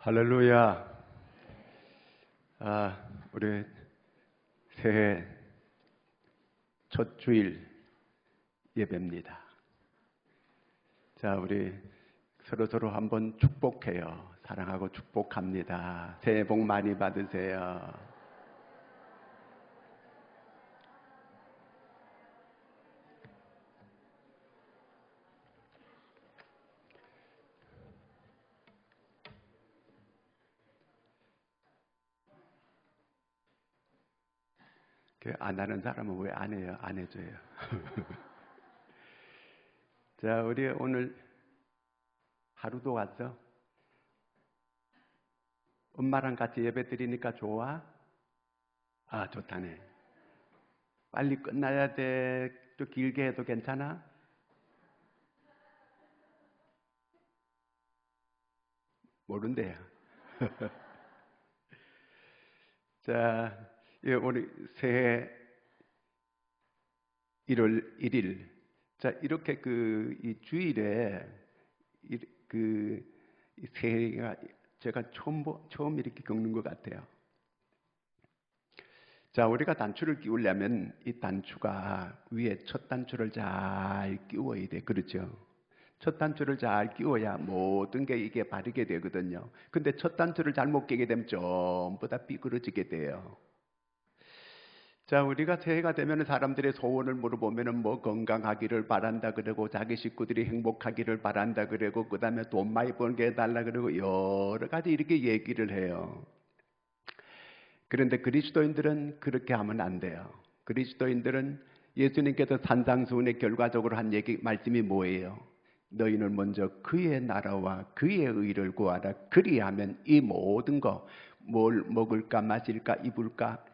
할렐루야. 우리 새해 첫 주일 예배입니다. 자, 우리 서로 한번 축복해요. 사랑하고 축복합니다. 새해 복 많이 받으세요. 안 하는 사람은 왜 안 해요? 안 해줘요. 자, 우리 오늘 하루도 왔어? 엄마랑 같이 예배 드리니까 좋아? 좋다네. 빨리 끝나야 돼? 또 길게 해도 괜찮아? 모른대요. 자, 우리 새해 1월 1일. 자, 이렇게 이 주일에 이 새해가 제가 처음 이렇게 겪는 것 같아요. 자, 우리가 단추를 끼우려면 이 단추가 위에 첫 단추를 잘 끼워야 돼. 그렇죠? 첫 단추를 잘 끼워야 모든 게 이게 바르게 되거든요. 근데 첫 단추를 잘못 끼게 되면 전부 다 삐그러지게 돼요. 자, 우리가 새해가 되면 사람들의 소원을 물어보면은 뭐 건강하기를 바란다 그러고 자기 식구들이 행복하기를 바란다 그러고 그다음에 돈 많이 벌게 해달라 그러고 여러 가지 이렇게 얘기를 해요. 그런데 그리스도인들은 그렇게 하면 안 돼요. 그리스도인들은 예수님께서 산상수훈의 결과적으로 한 말씀이 뭐예요? 너희는 먼저 그의 나라와 그의 의를 구하라. 그리하면 이 모든 거, 뭘 먹을까 마실까 입을까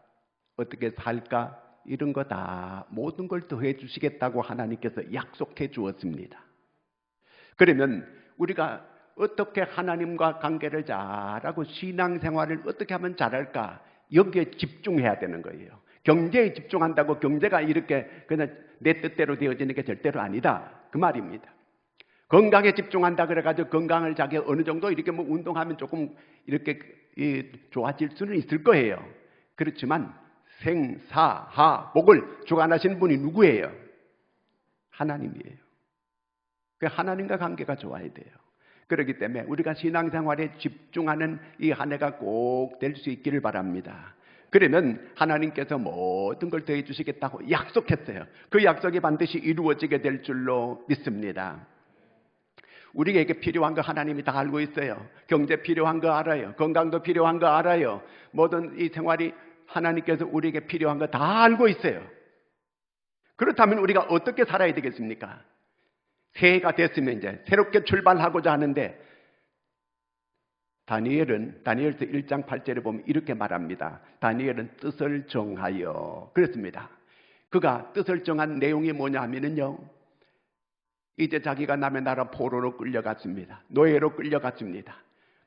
어떻게 살까 이런 거 다 모든 걸 더해 주시겠다고 하나님께서 약속해 주었습니다. 그러면 우리가 어떻게 하나님과 관계를 잘하고 신앙생활을 어떻게 하면 잘할까 여기에 집중해야 되는 거예요. 경제에 집중한다고 경제가 이렇게 그냥 내 뜻대로 되어지는 게 절대로 아니다 그 말입니다. 건강에 집중한다 그래가지고 건강을 자기 어느 정도 이렇게 뭐 운동하면 조금 이렇게 좋아질 수는 있을 거예요. 그렇지만 생사하 복을 주관하시는 분이 누구예요? 하나님이에요. 그 하나님과 관계가 좋아야 돼요. 그렇기 때문에 우리가 신앙생활에 집중하는 이 한 해가 꼭 될 수 있기를 바랍니다. 그러면 하나님께서 모든 걸 더해 주시겠다고 약속했어요. 그 약속이 반드시 이루어지게 될 줄로 믿습니다. 우리에게 필요한 거 하나님이 다 알고 있어요. 경제 필요한 거 알아요. 건강도 필요한 거 알아요. 모든 이 생활이 하나님께서 우리에게 필요한 거 다 알고 있어요. 그렇다면 우리가 어떻게 살아야 되겠습니까? 새해가 됐으면 이제 새롭게 출발하고자 하는데 다니엘서 1장 8절에 보면 이렇게 말합니다. 다니엘은 뜻을 정하여 그랬습니다. 그가 뜻을 정한 내용이 뭐냐 하면은요, 이제 자기가 남의 나라 포로로 끌려갔습니다. 노예로 끌려갔습니다.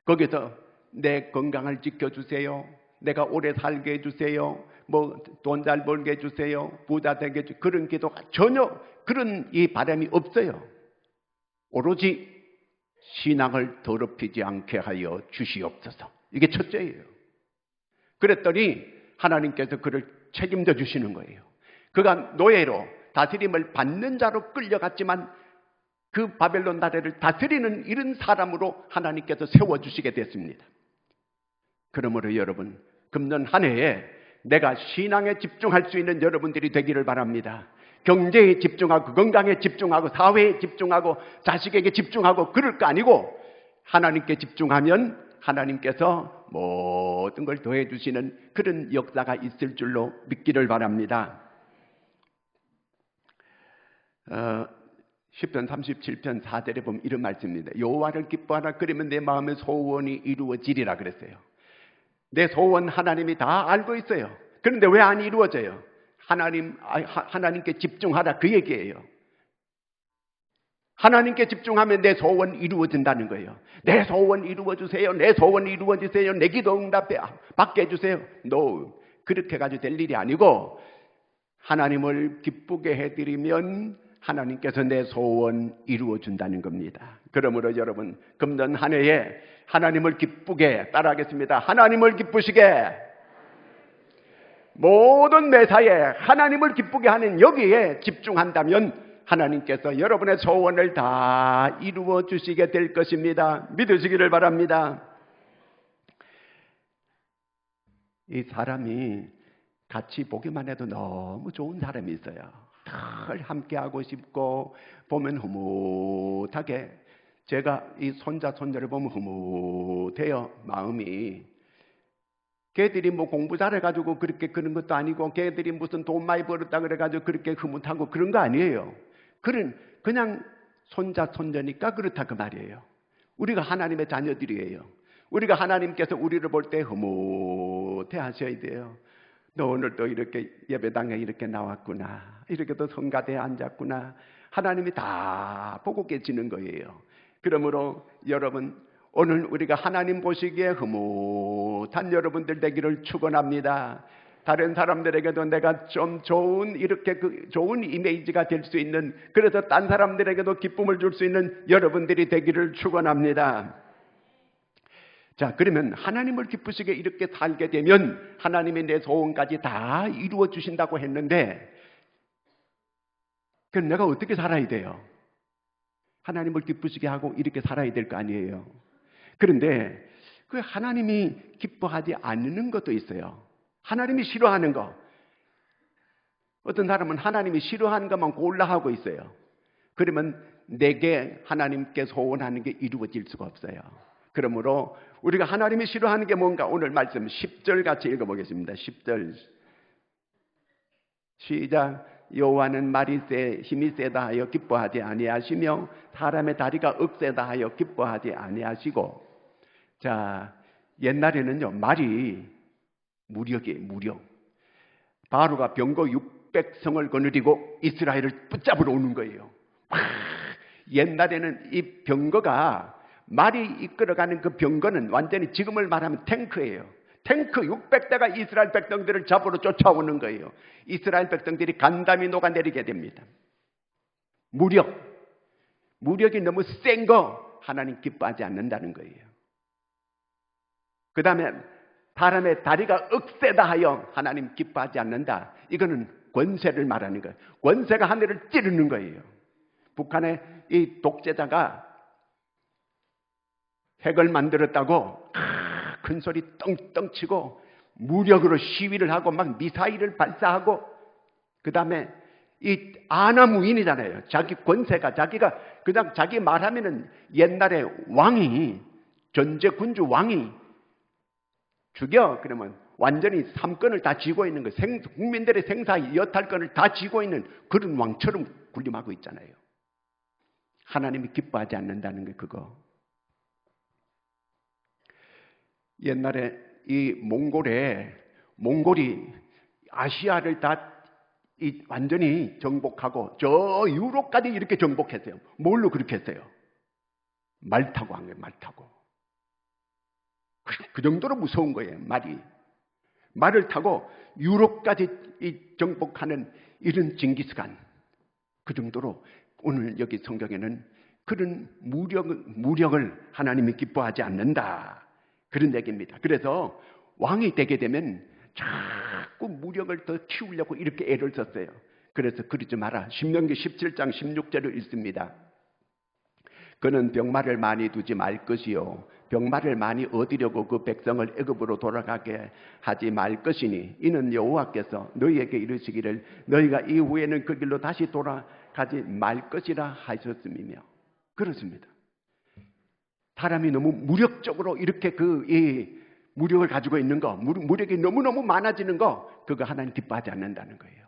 거기서 내 건강을 지켜주세요. 내가 오래 살게 해주세요. 뭐 돈 잘 벌게 해주세요. 부자 되게 해주세요. 그런 기도가 전혀 그런 이 바람이 없어요. 오로지 신앙을 더럽히지 않게 하여 주시옵소서. 이게 첫째예요. 그랬더니 하나님께서 그를 책임져 주시는 거예요. 그가 노예로 다스림을 받는 자로 끌려갔지만 그 바벨론 나라를 다스리는 이런 사람으로 하나님께서 세워주시게 됐습니다. 그러므로 여러분, 금년 한 해에 내가 신앙에 집중할 수 있는 여러분들이 되기를 바랍니다. 경제에 집중하고 건강에 집중하고 사회에 집중하고 자식에게 집중하고 그럴 거 아니고 하나님께 집중하면 하나님께서 모든 걸 더해 주시는 그런 역사가 있을 줄로 믿기를 바랍니다. 시편 37편 4절에 보면 이런 말씀입니다. 여호와를 기뻐하라. 그러면 내 마음의 소원이 이루어지리라 그랬어요. 내 소원 하나님이 다 알고 있어요. 그런데 왜 안 이루어져요? 하나님께 집중하라 그 얘기예요. 하나님께 집중하면 내 소원 이루어진다는 거예요. 내 소원 이루어주세요. 내 소원 이루어주세요. 내 기도 받게 해주세요. No, 그렇게 가지고 될 일이 아니고 하나님을 기쁘게 해드리면 하나님께서 내 소원 이루어준다는 겁니다. 그러므로 여러분, 금년 한 해에 하나님을 기쁘게 따라하겠습니다. 하나님을 기쁘시게. 모든 매사에 하나님을 기쁘게 하는 여기에 집중한다면 하나님께서 여러분의 소원을 다 이루어 주시게 될 것입니다. 믿으시기를 바랍니다. 이 사람이 같이 보기만 해도 너무 좋은 사람이 있어요. 늘 함께하고 싶고 보면 흐뭇하게, 제가 이 손자 손녀를 보면 흐뭇해요. 마음이. 걔들이 뭐 공부 잘해가지고 그렇게 그런 것도 아니고, 걔들이 무슨 돈 많이 벌었다 그래가지고 그렇게 흐뭇하고 그런 거 아니에요. 그냥 손자 손녀니까 그렇다 그 말이에요. 우리가 하나님의 자녀들이에요. 우리가 하나님께서 우리를 볼 때 흐뭇해 하셔야 돼요. 너 오늘 또 이렇게 예배당에 이렇게 나왔구나, 이렇게 또 성가대에 앉았구나. 하나님이 다 보고 계시는 거예요. 그러므로 여러분, 오늘 우리가 하나님 보시기에 흐뭇한 여러분들 되기를 축원합니다. 다른 사람들에게도 내가 좀 좋은, 이렇게 좋은 이미지가 될 수 있는, 그래서 딴 사람들에게도 기쁨을 줄 수 있는 여러분들이 되기를 축원합니다. 자, 그러면 하나님을 기쁘시게 이렇게 살게 되면 하나님이 내 소원까지 다 이루어 주신다고 했는데, 그럼 내가 어떻게 살아야 돼요? 하나님을 기쁘시게 하고 이렇게 살아야 될 거 아니에요. 그런데 그 하나님이 기뻐하지 않는 것도 있어요. 하나님이 싫어하는 거. 어떤 사람은 하나님이 싫어하는 것만 골라 하고 있어요. 그러면 내게 하나님께 소원하는 게 이루어질 수가 없어요. 그러므로 우리가 하나님이 싫어하는 게 뭔가, 오늘 말씀 10절 같이 읽어보겠습니다. 10절 시작. 여호와는 말이 힘이 세다 하여 기뻐하지 아니하시며 사람의 다리가 억세다 하여 기뻐하지 아니하시고. 자, 옛날에는요, 말이 무력이에요. 무력. 바로가 병거 600성을 거느리고 이스라엘을 붙잡으러 오는 거예요. 옛날에는 이 병거가, 말이 이끌어가는 그 병거는 완전히 지금을 말하면 탱크예요. 탱크 600대가 이스라엘 백성들을 잡으러 쫓아오는 거예요. 이스라엘 백성들이 간담이 녹아내리게 됩니다. 무력이 너무 센 거 하나님 기뻐하지 않는다는 거예요. 그 다음에 사람의 다리가 억세다 하여 하나님 기뻐하지 않는다. 이거는 권세를 말하는 거예요. 권세가 하늘을 찌르는 거예요. 북한의 이 독재자가 핵을 만들었다고 큰 소리 떵떵 치고 무력으로 시위를 하고 막 미사일을 발사하고, 그 다음에 이 아나무인이잖아요. 자기 권세가, 자기가 그냥 자기 말하면은, 옛날에 왕이, 전제 군주 왕이 죽여 그러면 완전히 삼권을 다 쥐고 있는 거, 국민들의 생사 여탈권을 다 쥐고 있는 그런 왕처럼 군림하고 있잖아요. 하나님이 기뻐하지 않는다는 게 그거. 옛날에 이 몽골이 아시아를 다 완전히 정복하고 저 유럽까지 이렇게 정복했어요. 뭘로 그렇게 했어요? 말 타고 한 거예요. 말 타고. 그 정도로 무서운 거예요. 말을 타고 유럽까지 정복하는 이런 징기스칸. 그 정도로 오늘 여기 성경에는 그런 무력을 하나님이 기뻐하지 않는다, 그런 얘기입니다. 그래서 왕이 되게 되면 자꾸 무력을 더 키우려고 이렇게 애를 썼어요. 그래서 그러지 마라. 신명기 17장 16절을 읽습니다. 그는 병마를 많이 두지 말 것이요 병마를 많이 얻으려고 그 백성을 애굽으로 돌아가게 하지 말 것이니 이는 여호와께서 너희에게 이르시기를 너희가 이후에는 그 길로 다시 돌아가지 말 것이라 하셨음이며. 그렇습니다. 사람이 너무 무력적으로 이렇게 이 무력을 가지고 있는 거, 무력이 너무너무 많아지는 거, 그거 하나님 기뻐하지 않는다는 거예요.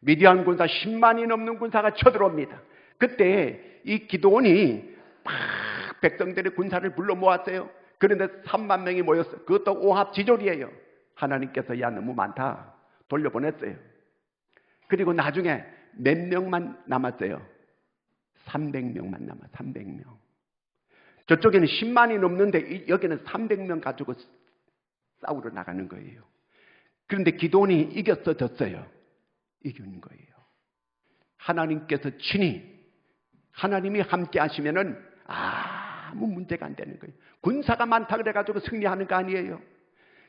미디안 군사 10만이 넘는 군사가 쳐들어옵니다. 그때 이 기드온이 막 백성들의 군사를 불러 모았어요. 그런데 3만 명이 모였어요. 그것도 오합지졸이에요. 하나님께서 야 너무 많다 돌려보냈어요. 그리고 나중에 몇 명만 남았어요. 300명만 남아. 300명. 저쪽에는 10만이 넘는데 여기는 300명 가지고 싸우러 나가는 거예요. 그런데 기드온이 이겼어, 졌어요? 이기는 거예요. 하나님께서 친히, 하나님이 함께 하시면은 아무 문제가 안 되는 거예요. 군사가 많다 그래가지고 승리하는 거 아니에요.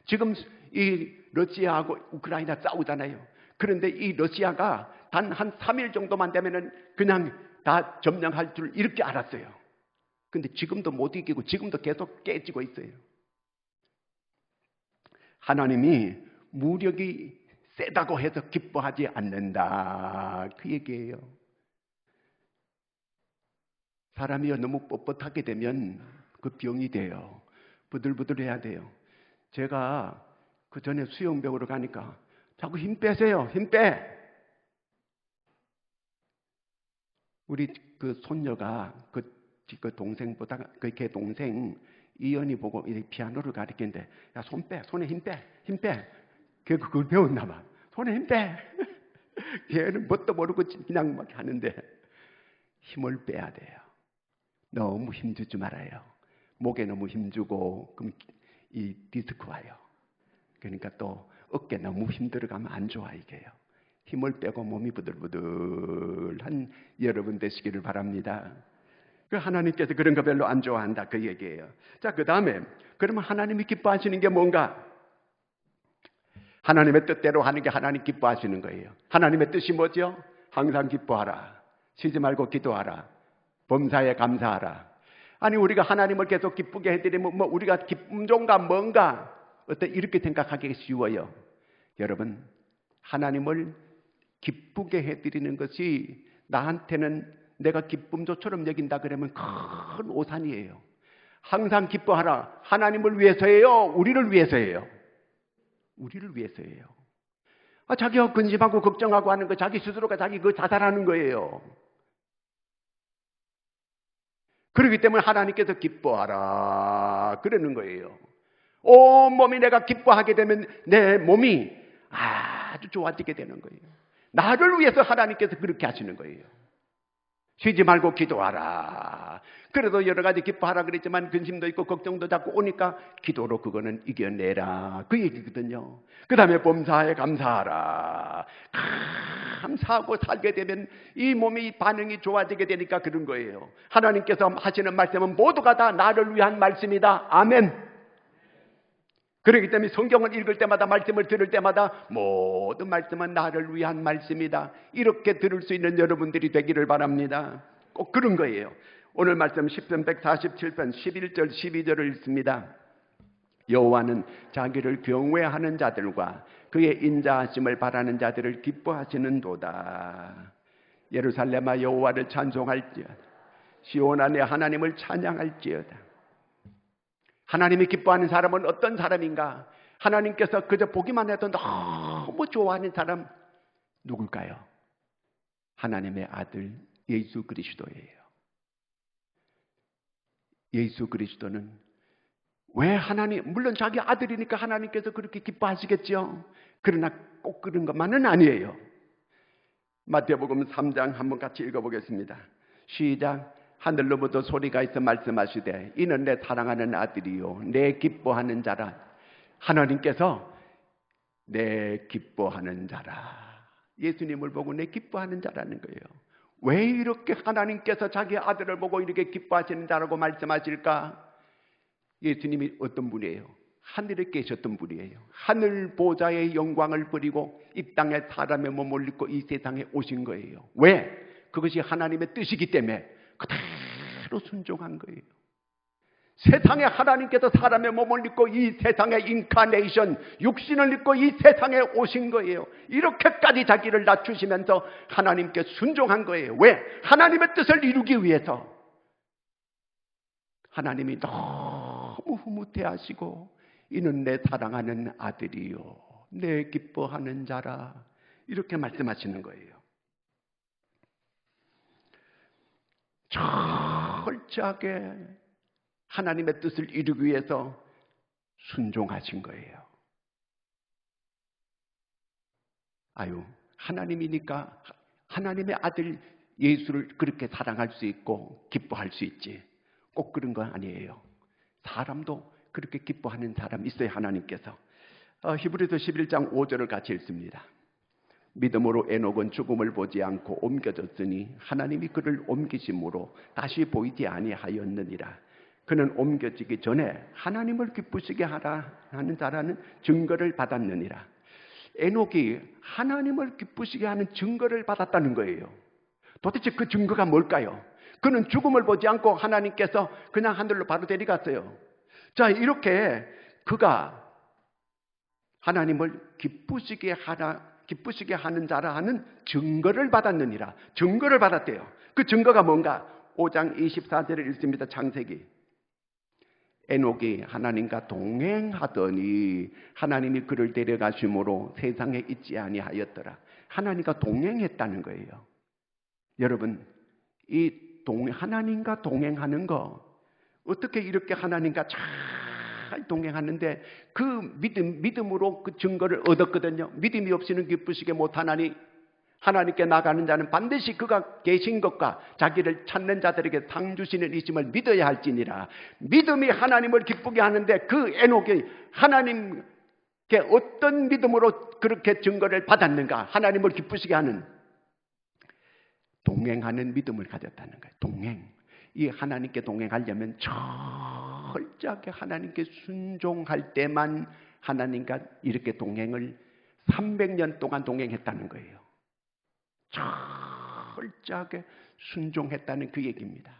지금 이 러시아하고 우크라이나 싸우잖아요. 그런데 이 러시아가 단 한 3일 정도만 되면은 그냥 다 점령할 줄 이렇게 알았어요. 근데 지금도 못 이기고 지금도 계속 깨지고 있어요. 하나님이 무력이 세다고 해서 기뻐하지 않는다. 그 얘기예요. 사람이 너무 뻣뻣하게 되면 그 병이 돼요. 부들부들해야 돼요. 제가 그 전에 수영배우러 가니까 자꾸 힘 빼세요. 힘 빼. 우리 그 손녀가 그 동생보다 걔 동생 이연이 보고 피아노를 가르치는데 야, 손 빼. 손에 힘 빼. 힘 빼. 걔 그걸 배웠나 봐. 손에 힘 빼. 걔는 뭣도 모르고 그냥 막 하는데 힘을 빼야 돼요. 너무 힘주지 말아요. 목에 너무 힘주고 그럼 이 디스크 와요. 그러니까 또 어깨 너무 힘들어가면 안 좋아 이게요. 힘을 빼고 몸이 부들부들한 여러분 되시기를 바랍니다. 그 하나님께서 그런 거 별로 안 좋아한다 그 얘기예요. 자, 그 다음에 그러면 하나님이 기뻐하시는 게 뭔가? 하나님의 뜻대로 하는 게 하나님 기뻐하시는 거예요. 하나님의 뜻이 뭐죠? 항상 기뻐하라. 쉬지 말고 기도하라. 범사에 감사하라. 아니 우리가 하나님을 계속 기쁘게 해드리면 뭐 우리가 기쁨 종가 뭔가 어때 이렇게 생각하기 쉬워요. 여러분 하나님을 기쁘게 해드리는 것이 나한테는 내가 기쁨조처럼 여긴다 그러면 큰 오산이에요. 항상 기뻐하라. 하나님을 위해서예요? 우리를 위해서예요? 우리를 위해서예요. 자기가 근심하고 걱정하고 하는 거 자기 스스로가 자기 그 자살하는 거예요. 그렇기 때문에 하나님께서 기뻐하라 그러는 거예요. 온 몸이 내가 기뻐하게 되면 내 몸이 아주 좋아지게 되는 거예요. 나를 위해서 하나님께서 그렇게 하시는 거예요. 쉬지 말고 기도하라. 그래도 여러 가지 기뻐하라 그랬지만 근심도 있고 걱정도 자꾸 오니까 기도로 그거는 이겨내라 그 얘기거든요. 그 다음에 범사에 감사하라. 감사하고 살게 되면 이 몸이 반응이 좋아지게 되니까 그런 거예요. 하나님께서 하시는 말씀은 모두가 다 나를 위한 말씀이다. 아멘. 그렇기 때문에 성경을 읽을 때마다 말씀을 들을 때마다 모든 말씀은 나를 위한 말씀이다. 이렇게 들을 수 있는 여러분들이 되기를 바랍니다. 꼭 그런 거예요. 오늘 말씀 10편 147편 11절 12절을 읽습니다. 여호와는 자기를 경외하는 자들과 그의 인자하심을 바라는 자들을 기뻐하시는도다. 예루살렘아 여호와를 찬송할지어다. 시온 안에 하나님을 찬양할지어다. 하나님이 기뻐하는 사람은 어떤 사람인가? 하나님께서 그저 보기만 해도 너무 좋아하는 사람 누굴까요? 하나님의 아들 예수 그리스도예요. 예수 그리스도는 왜 물론 자기 아들이니까 하나님께서 그렇게 기뻐하시겠죠. 그러나 꼭 그런 것만은 아니에요. 마태복음 3장 한번 같이 읽어보겠습니다. 시작. 하늘로부터 소리가 있어 말씀하시되 이는 내 사랑하는 아들이요 내 기뻐하는 자라. 하나님께서 내 기뻐하는 자라. 예수님을 보고 내 기뻐하는 자라는 거예요. 왜 이렇게 하나님께서 자기 아들을 보고 이렇게 기뻐하시는 자라고 말씀하실까? 예수님이 어떤 분이에요? 하늘에 계셨던 분이에요. 하늘 보좌의 영광을 버리고 이 땅에 사람의 몸을 입고 이 세상에 오신 거예요. 왜? 그것이 하나님의 뜻이기 때문에 그대로 순종한 거예요. 세상에 하나님께서 사람의 몸을 입고 이 세상에 인카네이션 육신을 입고 이 세상에 오신 거예요. 이렇게까지 자기를 낮추시면서 하나님께 순종한 거예요. 왜? 하나님의 뜻을 이루기 위해서. 하나님이 너무 흐뭇해하시고 이는 내 사랑하는 아들이요 내 기뻐하는 자라 이렇게 말씀하시는 거예요. 철저하게 하나님의 뜻을 이루기 위해서 순종하신 거예요. 하나님이니까 하나님의 아들 예수를 그렇게 사랑할 수 있고 기뻐할 수 있지. 꼭 그런 건 아니에요. 사람도 그렇게 기뻐하는 사람 있어요. 하나님께서. 히브리서 11장 5절을 같이 읽습니다. 믿음으로 에녹은 죽음을 보지 않고 옮겨졌으니 하나님이 그를 옮기심으로 다시 보이지 아니하였느니라. 그는 옮겨지기 전에 하나님을 기쁘시게 하는 자라는 증거를 받았느니라. 에녹이 하나님을 기쁘시게 하는 증거를 받았다는 거예요. 도대체 그 증거가 뭘까요? 그는 죽음을 보지 않고 하나님께서 그냥 하늘로 바로 데려갔어요. 자, 이렇게 그가 하나님을 기쁘시게 하는 자라 하는 증거를 받았느니라. 증거를 받았대요. 그 증거가 뭔가? 5장 24절을 읽습니다. 창세기. 에녹이 하나님과 동행하더니 하나님이 그를 데려가심으로 세상에 있지 아니하였더라. 하나님과 동행했다는 거예요. 여러분, 이 하나님과 동행하는 거, 어떻게 이렇게 하나님과 잘 동행하는데 그 믿음으로 그 증거를 얻었거든요. 믿음이 없이는 기쁘시게 못하나니 하나님께 나가는 자는 반드시 그가 계신 것과 자기를 찾는 자들에게 상 주시는 이심을 믿어야 할지니라. 믿음이 하나님을 기쁘게 하는데 그 에녹이 하나님께 어떤 믿음으로 그렇게 증거를 받았는가? 하나님을 기쁘시게 하는 동행하는 믿음을 가졌다는 거예요. 동행. 이 하나님께 동행하려면 철저하게 하나님께 순종할 때만 하나님과 이렇게 동행을 300년 동안 동행했다는 거예요. 철저하게 순종했다는 그 얘기입니다.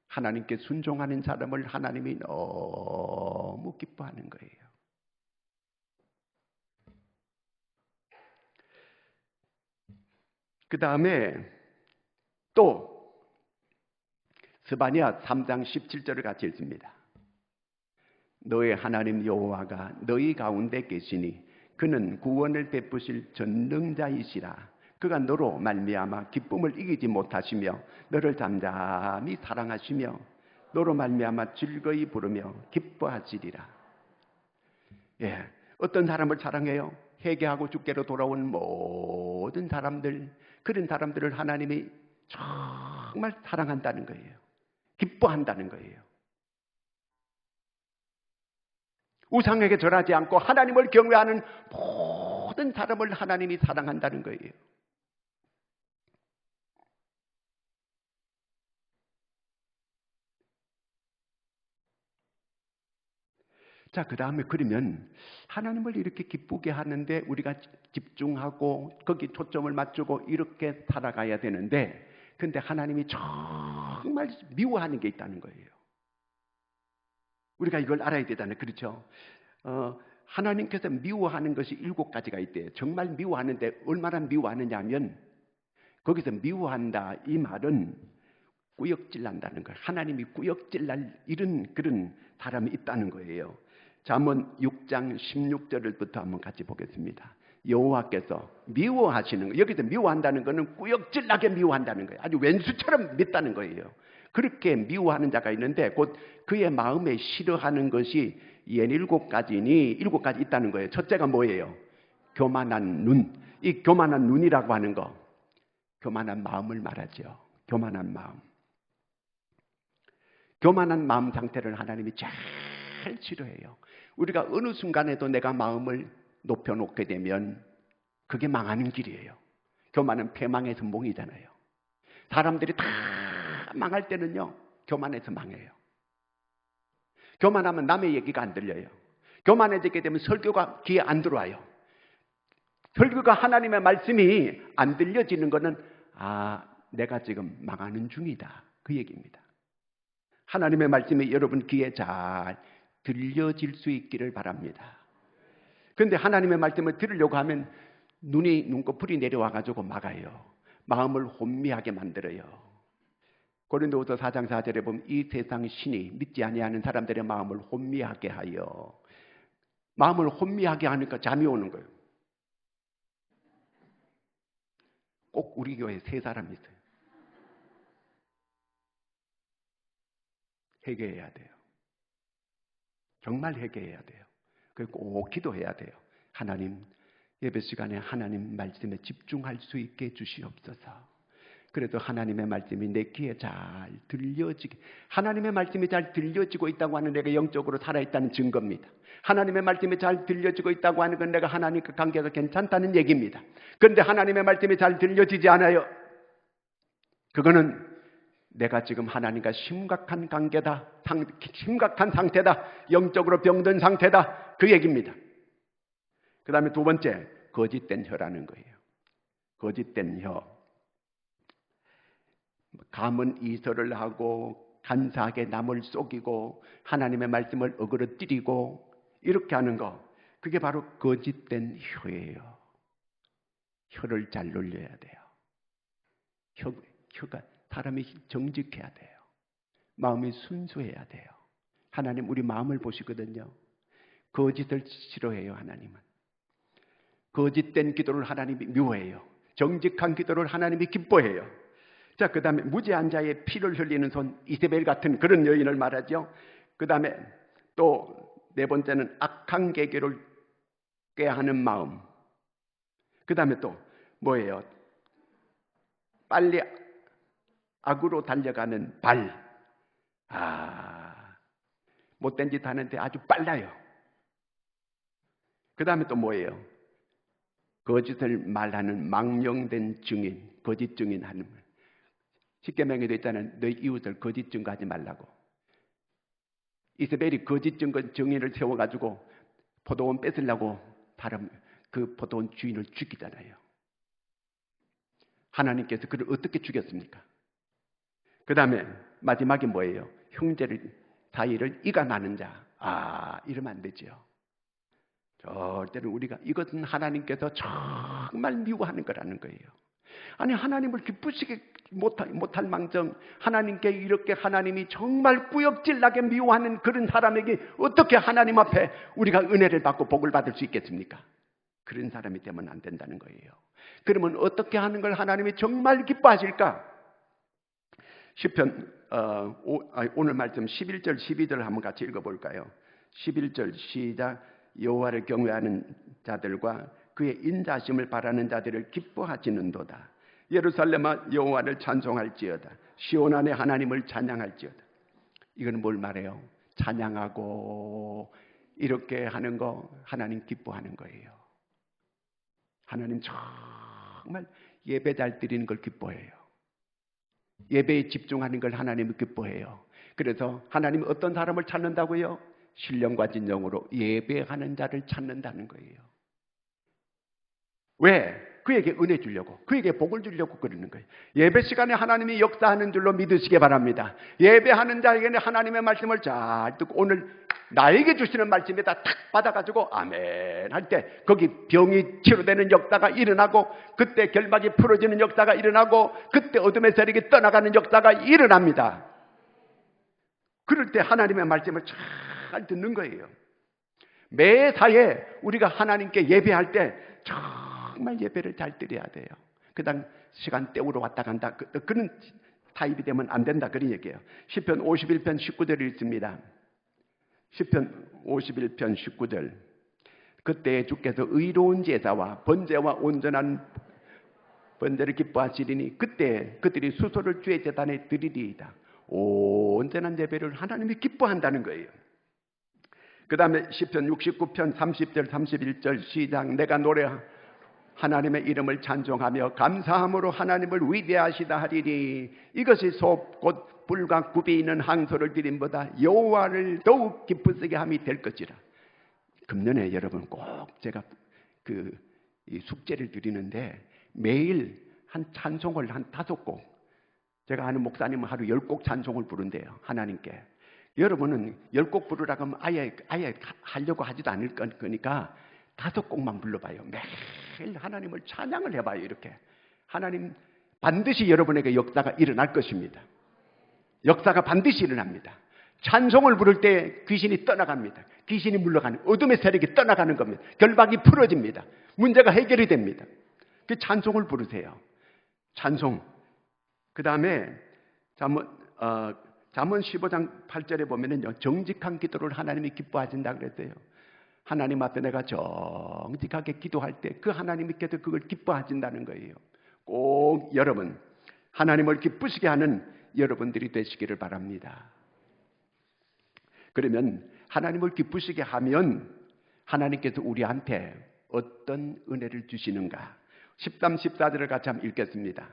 하나님께 순종하는 사람을 하나님이 너무 기뻐하는 거예요. 그 다음에 또 스바냐 3장 17절을 같이 읽습니다. 너의 하나님 여호와가 너희 가운데 계시니 그는 구원을 베푸실 전능자이시라. 그가 너로 말미암아 기쁨을 이기지 못하시며 너를 잠잠히 사랑하시며 너로 말미암아 즐거이 부르며 기뻐하시리라. 예, 어떤 사람을 사랑해요? 회개하고 주께로 돌아온 모든 사람들, 그런 사람들을 하나님이 정말 사랑한다는 거예요. 기뻐한다는 거예요. 우상에게 절하지 않고 하나님을 경외하는 모든 사람을 하나님이 사랑한다는 거예요. 자, 그 다음에 그러면 하나님을 이렇게 기쁘게 하는데 우리가 집중하고 거기 초점을 맞추고 이렇게 살아가야 되는데, 근데 하나님이 정말 미워하는 게 있다는 거예요. 우리가 이걸 알아야 되잖아요. 그렇죠? 하나님께서 미워하는 것이 7가지가 있대요. 정말 미워하는데 얼마나 미워하느냐 하면, 거기서 미워한다 이 말은 꾸역질난다는 거예요. 하나님이 꾸역질날 이런 그런 사람이 있다는 거예요. 자, 한번 6장 16절부터 한번 같이 보겠습니다. 여호와께서 미워하시는 거, 여기서 미워한다는 것은 꾸역질나게 미워한다는 거예요. 아주 왼수처럼 밉다는 거예요. 그렇게 미워하는 자가 있는데 곧 그의 마음에 싫어하는 것이 7가지니 7가지 있다는 거예요. 첫째가 뭐예요? 교만한 눈. 이 교만한 눈이라고 하는 거, 교만한 마음을 말하죠. 교만한 마음. 교만한 마음 상태를 하나님이 제일 싫어해요. 우리가 어느 순간에도 내가 마음을 높여놓게 되면 그게 망하는 길이에요. 교만은 패망의 선봉이잖아요. 사람들이 다 망할 때는요, 교만해서 망해요. 교만하면 남의 얘기가 안 들려요. 교만해지게 되면 설교가 귀에 안 들어와요. 설교가 하나님의 말씀이 안 들려지는 것은 내가 지금 망하는 중이다, 그 얘기입니다. 하나님의 말씀이 여러분 귀에 잘 들려질 수 있기를 바랍니다. 그런데 하나님의 말씀을 들으려고 하면 눈꺼풀이 내려와가지고 막아요. 마음을 혼미하게 만들어요. 고린도후서 4장 4절에 보면 이 세상 신이 믿지 아니하는 사람들의 마음을 혼미하게 하여, 마음을 혼미하게 하니까 잠이 오는 거예요. 꼭 우리 교회에 3사람이 있어요. 회개해야 돼요. 정말 회개해야 돼요. 그리고 꼭 기도해야 돼요. 하나님, 예배 시간에 하나님 말씀에 집중할 수 있게 해주시옵소서. 그래도 하나님의 말씀이 내 귀에 잘 들려지게, 하나님의 말씀이 잘 들려지고 있다고 하는 내가 영적으로 살아있다는 증거입니다. 하나님의 말씀이 잘 들려지고 있다고 하는 건 내가 하나님과 관계가 괜찮다는 얘기입니다. 그런데 하나님의 말씀이 잘 들려지지 않아요. 그거는 내가 지금 하나님과 심각한 관계다, 심각한 상태다, 영적으로 병든 상태다, 그 얘기입니다. 그 다음에 두 번째, 거짓된 혀라는 거예요. 거짓된 혀. 감은 이설을 하고 간사하게 남을 속이고 하나님의 말씀을 어그러뜨리고 이렇게 하는 거, 그게 바로 거짓된 혀예요. 혀를 잘 놀려야 돼요. 혀가 사람이 정직해야 돼요. 마음이 순수해야 돼요. 하나님 우리 마음을 보시거든요. 거짓을 싫어해요. 하나님은 거짓된 기도를 하나님이 미워해요. 정직한 기도를 하나님이 기뻐해요. 자, 그 다음에 무죄한 자의 피를 흘리는 손, 이세벨 같은 그런 여인을 말하죠. 그 다음에 또 네 번째는 악한 계교를 꾀하는 마음. 그 다음에 또 뭐예요? 빨리 악으로 달려가는 발. 못된 짓 하는데 아주 빨라요. 그 다음에 또 뭐예요? 거짓을 말하는 망령된 증인, 거짓 증인하는 말. 십계명에도 있잖아요. 너희 이웃을 거짓 증거하지 말라고. 이세벨이 거짓 증인을 세워가지고 포도원 뺏으려고 사람, 그 포도원 주인을 죽이잖아요. 하나님께서 그를 어떻게 죽였습니까? 그 다음에 마지막이 뭐예요? 형제를 사이를 이간하는 자. 이러면 안 되죠. 절대로 우리가, 이것은 하나님께서 정말 미워하는 거라는 거예요. 아니, 하나님을 기쁘시게 못할 망정, 하나님께 이렇게 하나님이 정말 꾸역질나게 미워하는 그런 사람에게 어떻게 하나님 앞에 우리가 은혜를 받고 복을 받을 수 있겠습니까? 그런 사람이 되면 안 된다는 거예요. 그러면 어떻게 하는 걸 하나님이 정말 기뻐하실까? 시편 오늘 말씀 11절 12절 한번 같이 읽어볼까요? 11절 시작. 여호와를 경외하는 자들과 그의 인자심을 바라는 자들을 기뻐하시는도다. 예루살렘아 여호와를 찬송할지어다. 시온 안에 하나님을 찬양할지어다. 이건 뭘 말해요? 찬양하고 이렇게 하는 거 하나님 기뻐하는 거예요. 하나님 정말 예배 잘 드리는 걸 기뻐해요. 예배에 집중하는 걸 하나님이 기뻐해요. 그래서 하나님이 어떤 사람을 찾는다고요? 신령과 진정으로 예배하는 자를 찾는다는 거예요. 왜? 그에게 은혜 주려고, 그에게 복을 주려고 그러는 거예요. 예배 시간에 하나님이 역사하는 줄로 믿으시기 바랍니다. 예배하는 자에게는 하나님의 말씀을 잘 듣고 오늘 나에게 주시는 말씀에다 탁 받아가지고 아멘 할 때 거기 병이 치료되는 역사가 일어나고, 그때 결박이 풀어지는 역사가 일어나고, 그때 어둠의 세력이 떠나가는 역사가 일어납니다. 그럴 때 하나님의 말씀을 잘 듣는 거예요. 매사에 우리가 하나님께 예배할 때 정말 예배를 잘 드려야 돼요. 그다음 시간 때우러 왔다 간다, 그런 타입이 되면 안 된다, 그런 얘기예요. 시편 51편 19절이 있습니다. 시편 51편 19절. 그때 주께서 의로운 제사와 번제와 온전한 번제를 기뻐하시리니 그때 그들이 수소를 주의 제단에 드리리이다. 온전한 예배를 하나님이 기뻐한다는 거예요. 그 다음에 시편 69편 30절 31절 시작. 내가 노래하 하나님의 이름을 찬송하며 감사함으로 하나님을 위대하시다 하리니 이것이 소업 곧 불과 굽이 있는 항소를 드림보다 여호와를 더욱 기쁘시게 함이 될 것이라. 금년에 여러분 꼭 제가 이 숙제를 드리는데 매일 한 찬송을 한 5곡, 제가 아는 목사님은 하루 10곡 찬송을 부른대요, 하나님께. 여러분은 10곡 부르라고 하면 아예 하려고 하지도 않을 거니까 5곡만 불러봐요. 매일 하나님을 찬양을 해봐요. 이렇게 하나님 반드시 여러분에게 역사가 일어날 것입니다. 역사가 반드시 일어납니다. 찬송을 부를 때 귀신이 떠나갑니다. 귀신이 물러가는, 어둠의 세력이 떠나가는 겁니다. 결박이 풀어집니다. 문제가 해결이 됩니다. 그 찬송을 부르세요. 찬송. 그 다음에 잠언 15장 8절에 보면은요, 정직한 기도를 하나님이 기뻐하신다 그랬어요. 하나님 앞에 내가 정직하게 기도할 때 그 하나님께서 그걸 기뻐하신다는 거예요. 꼭 여러분, 하나님을 기쁘시게 하는 여러분들이 되시기를 바랍니다. 그러면 하나님을 기쁘시게 하면 하나님께서 우리한테 어떤 은혜를 주시는가? 13, 14절을 같이 한번 읽겠습니다.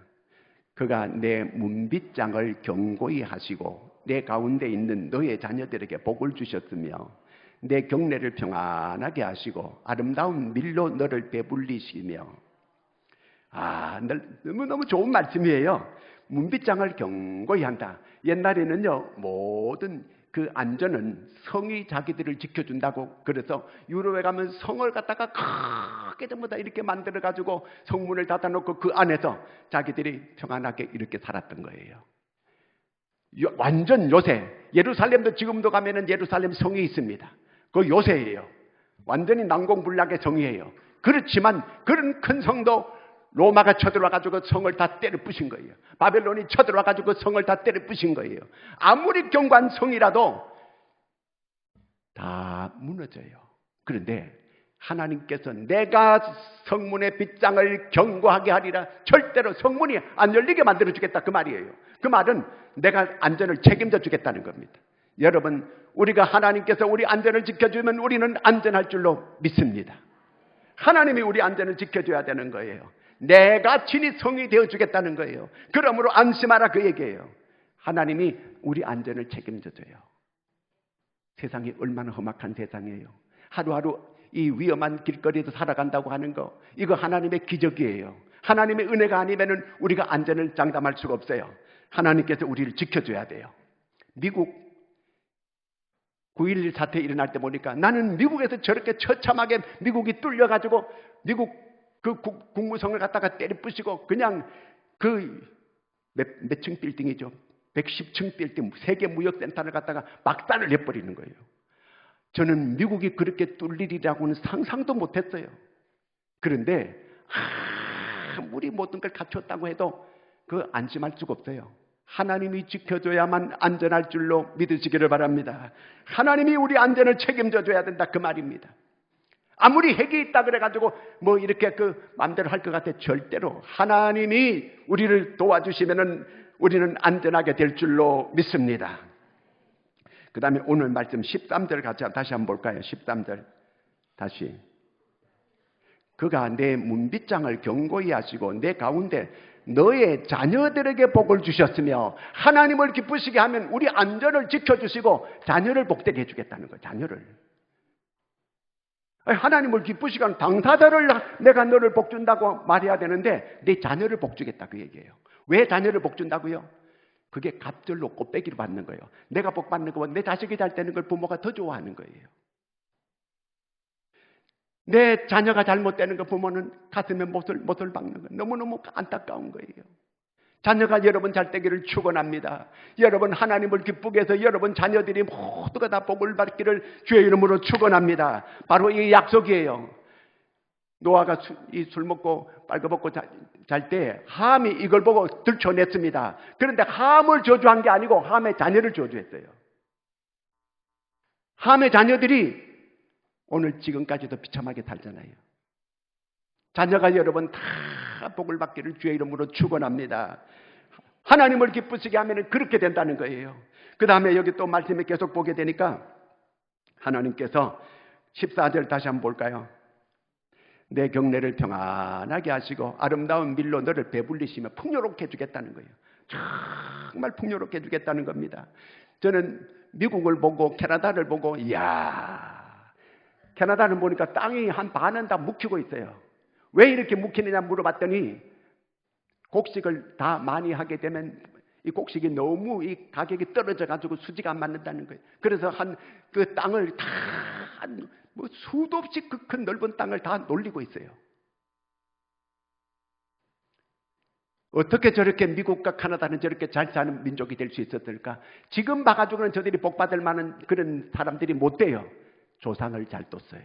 그가 내 문빗장을 견고히 하시고 내 가운데 있는 너의 자녀들에게 복을 주셨으며 내 경내를 평안하게 하시고 아름다운 밀로 너를 배불리시며. 너무너무 좋은 말씀이에요. 문빗장을 견고히 한다. 옛날에는요, 모든 그 안전은 성이 자기들을 지켜준다고, 그래서 유럽에 가면 성을 갖다가 크게 전부 다 이렇게 만들어가지고 성문을 닫아놓고 그 안에서 자기들이 평안하게 이렇게 살았던 거예요. 완전 요새, 예루살렘도 지금도 가면은 예루살렘 성이 있습니다. 그 요새예요. 완전히 난공불락의 성이에요. 그렇지만 그런 큰 성도 로마가 쳐들어와가지고 성을 다 때려 부신 거예요. 바벨론이 쳐들어와가지고 성을 다 때려 부신 거예요. 아무리 견고한 성이라도 다 무너져요. 그런데 하나님께서 내가 성문의 빗장을 견고하게 하리라, 절대로 성문이 안 열리게 만들어 주겠다, 그 말이에요. 그 말은 내가 안전을 책임져 주겠다는 겁니다. 여러분, 우리가 하나님께서 우리 안전을 지켜주면 우리는 안전할 줄로 믿습니다. 하나님이 우리 안전을 지켜줘야 되는 거예요. 내가 친히 성이 되어주겠다는 거예요. 그러므로 안심하라, 그 얘기예요. 하나님이 우리 안전을 책임져줘요. 세상이 얼마나 험악한 세상이에요. 하루하루 이 위험한 길거리에서 살아간다고 하는 거, 이거 하나님의 기적이에요. 하나님의 은혜가 아니면 우리가 안전을 장담할 수가 없어요. 하나님께서 우리를 지켜줘야 돼요. 미국 9.11 사태 일어날 때 보니까 나는 미국에서 저렇게 처참하게 미국이 뚫려가지고 미국 그 국무성을 갖다가 때려 부시고 그냥 그 몇 층 빌딩이죠. 110층 빌딩 세계 무역센터를 갖다가 막단을 내버리는 거예요. 저는 미국이 그렇게 뚫리리라고는 상상도 못했어요. 그런데 아무리 모든 걸 갖췄다고 해도 그 안심할 수가 없어요. 하나님이 지켜줘야만 안전할 줄로 믿으시기를 바랍니다. 하나님이 우리 안전을 책임져 줘야 된다, 그 말입니다. 아무리 핵이 있다 그래가지고 뭐 이렇게 그 마음대로 할 것 같아. 절대로 하나님이 우리를 도와주시면은 우리는 안전하게 될 줄로 믿습니다. 그 다음에 오늘 말씀 13절 다시 한번 볼까요? 13절 다시. 그가 내 문빗장을 견고히 하시고 내 가운데 너의 자녀들에게 복을 주셨으며. 하나님을 기쁘시게 하면 우리 안전을 지켜주시고 자녀를 복되게 해주겠다는 거예요. 자녀를. 하나님을 기쁘시게 하면 당사자를 내가 너를 복준다고 말해야 되는데 내 자녀를 복주겠다, 그 얘기예요. 왜 자녀를 복준다고요? 그게 갑절로 꽃배기를 받는 거예요. 내가 복 받는 거보다 내 자식이 잘 되는 걸 부모가 더 좋아하는 거예요. 내 자녀가 잘못되는 거 부모는 가슴에 못을 박는 거예요. 너무너무 안타까운 거예요. 자녀가 여러분 잘 되기를 축원합니다. 여러분 하나님을 기쁘게 해서 여러분 자녀들이 모두가 다 복을 받기를 주의 이름으로 축원합니다. 바로 이 약속이에요. 노아가 술 먹고 빨가벗고 잘 때 함이 이걸 보고 들춰냈습니다. 그런데 함을 저주한 게 아니고 함의 자녀를 저주했어요. 함의 자녀들이 오늘 지금까지도 비참하게 살잖아요. 자녀가 여러분 다 복을 받기를 주의 이름으로 축원합니다. 하나님을 기쁘시게 하면 그렇게 된다는 거예요. 그 다음에 여기 또 말씀에 계속 보게 되니까 하나님께서 14절 다시 한번 볼까요? 내 경내를 평안하게 하시고 아름다운 밀로 너를 배불리시며 풍요롭게 해주겠다는 거예요. 정말 풍요롭게 해주겠다는 겁니다. 저는 미국을 보고 캐나다를 보고 캐나다를 보니까 땅이 한 반은 다 묵히고 있어요. 왜 이렇게 묵히느냐 물어봤더니 곡식을 다 많이 하게 되면 이 곡식이 너무 이 가격이 떨어져 가지고 수지가 안 맞는다는 거예요. 그래서 그 땅을 다 뭐 수도 없이 그 큰 넓은 땅을 다 놀리고 있어요. 어떻게 저렇게 미국과 카나다는 저렇게 잘 사는 민족이 될 수 있었을까? 지금 봐가지고는 저들이 복받을 만한 그런 사람들이 못 돼요. 조상을 잘 뒀어요.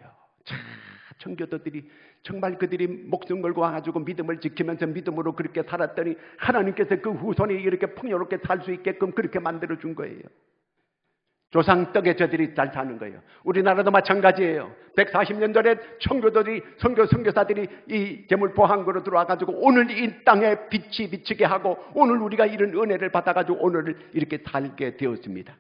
청교도들이 정말 그들이 목숨 걸고 와가지고 믿음을 지키면서 믿음으로 그렇게 살았더니 하나님께서 그 후손이 이렇게 풍요롭게 살 수 있게끔 그렇게 만들어준 거예요. 조상 떡에 저들이 잘 사는 거예요. 우리나라도 마찬가지예요. 140년 전에 청교도들이 선교사들이 이 제물포항구로 들어와가지고 오늘 이 땅에 빛이 비치게 하고 오늘 우리가 이런 은혜를 받아가지고 오늘을 이렇게 살게 되었습니다.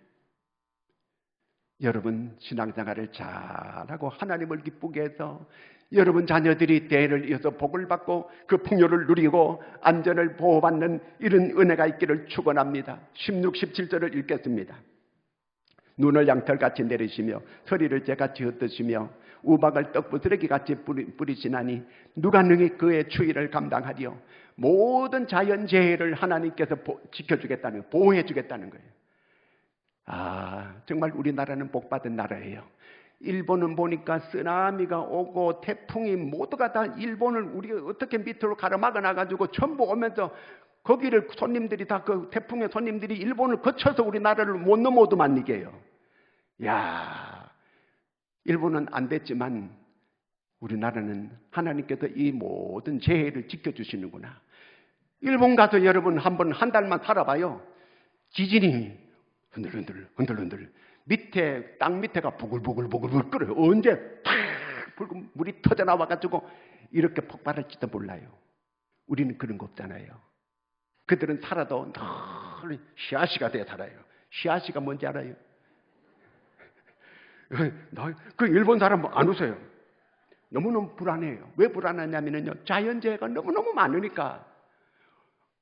여러분 신앙생활을 잘하고 하나님을 기쁘게 해서 여러분 자녀들이 대를 이어서 복을 받고 그 풍요를 누리고 안전을 보호받는 이런 은혜가 있기를 축원합니다. 16, 17절을 읽겠습니다. 눈을 양털같이 내리시며 서리를 재같이 흩으시며 우박을 떡부스러기같이 뿌리시나니 누가 능히 그의 추위를 감당하리요. 모든 자연재해를 하나님께서 지켜주겠다는 거예요. 보호해주겠다는 거예요. 정말 우리나라는 복받은 나라예요. 일본은 보니까 쓰나미가 오고 태풍이 모두가 다 일본을 우리가 어떻게 밑으로 가로막아 놔가지고 전부 오면서 거기를 손님들이 다 그 태풍의 손님들이 일본을 거쳐서 우리나라를 못 넘어오도만 이게요. 일본은 안 됐지만 우리나라는 하나님께서 이 모든 재해를 지켜주시는구나. 일본 가서 여러분 한 달만 살아봐요. 지진이 흔들흔들 밑에 땅 밑에가 부글부글 끓어요. 언제 탁 물이 터져 나와가지고 이렇게 폭발할지도 몰라요. 우리는 그런 거 없잖아요. 그들은 살아도 늘 시아시가 돼 살아요. 시아시가 뭔지 알아요? 그 일본 사람 안 웃어요. 너무너무 불안해요. 왜 불안하냐면요, 자연재해가 너무너무 많으니까.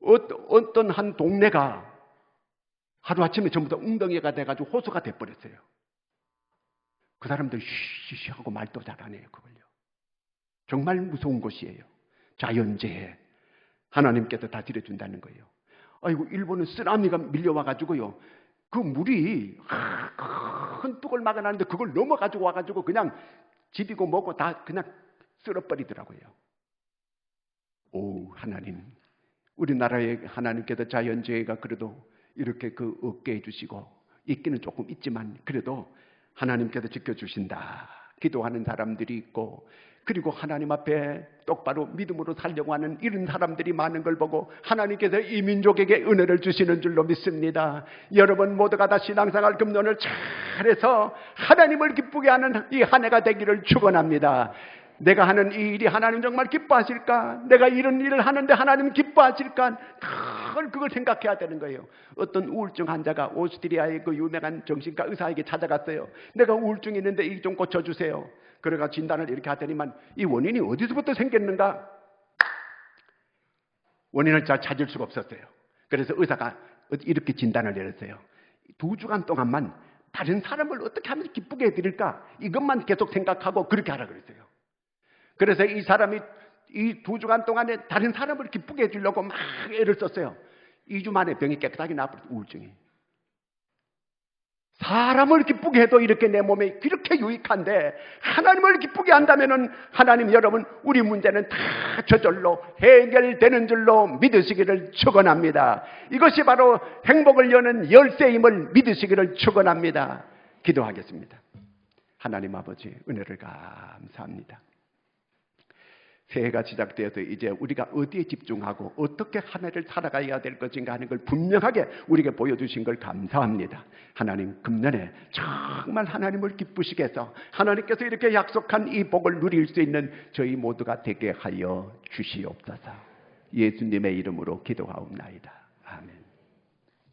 어떤 한 동네가 하루아침에 전부 다 웅덩이가 돼가지고 호수가 돼버렸어요. 그 사람들 쉬쉬 하고 말도 잘 안 해요. 그걸요. 정말 무서운 곳이에요. 자연재해. 하나님께서 다 지려준다는 거예요. 아이고, 일본은 쓰나미가 밀려와가지고요. 그 물이 큰 뚝을 막아놨는데 그걸 넘어가지고 와가지고 그냥 집이고 뭐고 다 그냥 쓸어버리더라고요. 오, 하나님. 우리나라에 하나님께서 자연재해가 그래도 이렇게 없게 해주시고 있기는 조금 있지만 그래도 하나님께서 지켜주신다. 기도하는 사람들이 있고 그리고 하나님 앞에 똑바로 믿음으로 살려고 하는 이런 사람들이 많은 걸 보고 하나님께서 이 민족에게 은혜를 주시는 줄로 믿습니다. 여러분 모두가 다 신앙생활 금년을 잘해서 하나님을 기쁘게 하는 이 한 해가 되기를 축원합니다. 내가 하는 이 일이 하나님 정말 기뻐하실까? 내가 이런 일을 하는데 하나님 기뻐하실까? 그걸 생각해야 되는 거예요. 어떤 우울증 환자가 오스트리아의 그 유명한 정신과 의사에게 찾아갔어요. 내가 우울증이 있는데 이 좀 고쳐주세요. 그래가 진단을 이렇게 하더니만 이 원인이 어디서부터 생겼는가? 원인을 잘 찾을 수가 없었어요. 그래서 의사가 이렇게 진단을 내렸어요. 2주간 동안만 다른 사람을 어떻게 하면 기쁘게 해드릴까? 이것만 계속 생각하고 그렇게 하라 그랬어요. 그래서 이 사람이 이 2주간 동안에 다른 사람을 기쁘게 해주려고 막 애를 썼어요. 2주 만에 병이 깨끗하게 나아버렸어요. 우울증이. 사람을 기쁘게 해도 이렇게 내 몸에 그렇게 유익한데 하나님을 기쁘게 한다면은 하나님 여러분 우리 문제는 다 저절로 해결되는 줄로 믿으시기를 축원합니다. 이것이 바로 행복을 여는 열쇠임을 믿으시기를 축원합니다. 기도하겠습니다. 하나님 아버지 은혜를 감사합니다. 새해가 시작되어서 이제 우리가 어디에 집중하고 어떻게 한 해를 살아가야 될 것인가 하는 걸 분명하게 우리에게 보여주신 걸 감사합니다. 하나님 금년에 정말 하나님을 기쁘시게 해서 하나님께서 이렇게 약속한 이 복을 누릴 수 있는 저희 모두가 되게 하여 주시옵소서. 예수님의 이름으로 기도하옵나이다. 아멘.